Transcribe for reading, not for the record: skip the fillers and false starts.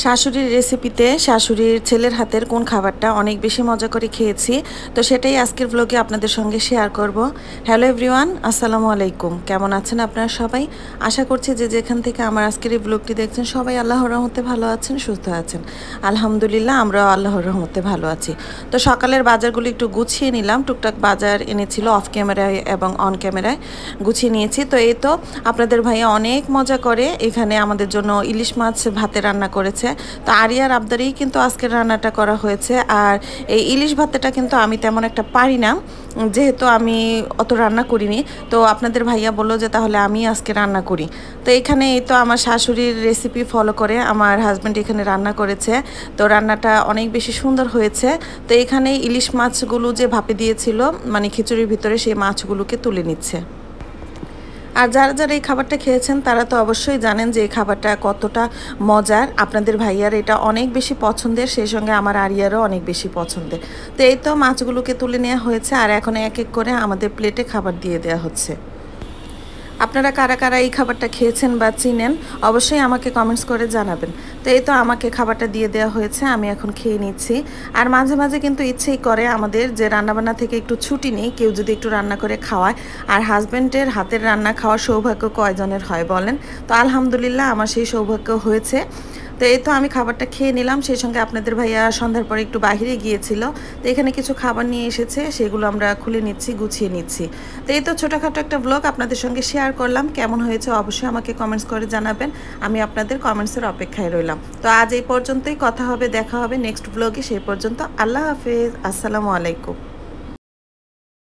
শাশুড়ির রেসিপিতে শাশুড়ির ছেলের হাতের কোন খাবারটা অনেক বেশি মজা করে খেয়েছি, তো সেটাই আজকের ব্লগে আপনাদের সঙ্গে শেয়ার করব। হ্যালো এভরিওয়ান, আসসালামু আলাইকুম। কেমন আছেন আপনারা সবাই? আশা করছি যে যেখান থেকে আমার আজকের এই ব্লগটি দেখছেন সবাই আল্লাহর রহমতে ভালো আছেন, সুস্থ আছেন। আলহামদুলিল্লাহ, আমরাও আল্লাহর রহমতে ভালো আছি। তো সকালের বাজারগুলো একটু গুছিয়ে নিলাম, টুকটাক বাজার এনেছিল অফ ক্যামেরায় এবং অন ক্যামেরায় গুছিয়ে নিয়েছি। তো এই তো আপনাদের ভাইয়া অনেক মজা করে এখানে আমাদের জন্য ইলিশ মাছ ভাতে রান্না করেছে। তো আরিয়ার আবদারেই কিন্তু আজকের রান্নাটা করা হয়েছে। আর এই ইলিশ ভাতেটা কিন্তু আমি তেমন একটা পারি না, যেহেতু আমি অত রান্না করিনি। তো আপনাদের ভাইয়া বললো যে তাহলে আমি আজকে রান্না করি। তো এখানে এই তো আমার শাশুড়ির রেসিপি ফলো করে আমার হাজব্যান্ড এখানে রান্না করেছে। তো রান্নাটা অনেক বেশি সুন্দর হয়েছে। তো এখানে ইলিশ মাছগুলো যে ভাপে দিয়েছিল, মানে খিচুড়ির ভিতরে, সেই মাছগুলোকে তুলে নিচ্ছে। আর যারা যারা এই খাবারটা খেয়েছেন তারা তো অবশ্যই জানেন যে এই খাবারটা কতটা মজার। আপনাদের ভাইয়ার এটা অনেক বেশি পছন্দের, সেই সঙ্গে আমার আরিয়ারও অনেক বেশি পছন্দের। তো এই তো মাছগুলোকে তুলে নেওয়া হয়েছে আর এখন এক এক করে আমাদের প্লেটে খাবার দিয়ে দেওয়া হচ্ছে। আপনারা কারা কারা এই খাবারটা খেয়েছেন বা চিনেন অবশ্যই আমাকে কমেন্টস করে জানাবেন। তো এই তো আমাকে খাবারটা দিয়ে দেওয়া হয়েছে, আমি এখন খেয়ে নিচ্ছি। আর মাঝে মাঝে কিন্তু ইচ্ছেই করে আমাদের যে রান্নাবান্না থেকে একটু ছুটি নেই, কেউ যদি একটু রান্না করে খাওয়ায়। আর হাজব্যান্ডের হাতের রান্না খাওয়ার সৌভাগ্য কয়জনের হয় বলেন? তো আলহামদুলিল্লাহ আমার সেই সৌভাগ্য হয়েছে। তো এই তো আমি খাবারটা খেয়ে নিলাম, সেই সঙ্গে আপনাদের ভাইয়া সন্ধ্যার পরে একটু বাহিরে গিয়েছিল। তো এখানে কিছু খাবার নিয়ে এসেছে, সেগুলো আমরা খুলে নিচ্ছি, গুছিয়ে নিচ্ছি। তো এই তো ছোটোখাটো একটা ব্লগ আপনাদের সঙ্গে শেয়ার করলাম। কেমন হয়েছে অবশ্যই আমাকে কমেন্টস করে জানাবেন, আমি আপনাদের কমেন্টসের অপেক্ষায় রইলাম। তো আজ এই পর্যন্তই, কথা হবে, দেখা হবে নেক্সট ব্লগে। সেই পর্যন্ত আল্লাহ হাফেজ, আসসালামু আলাইকুম।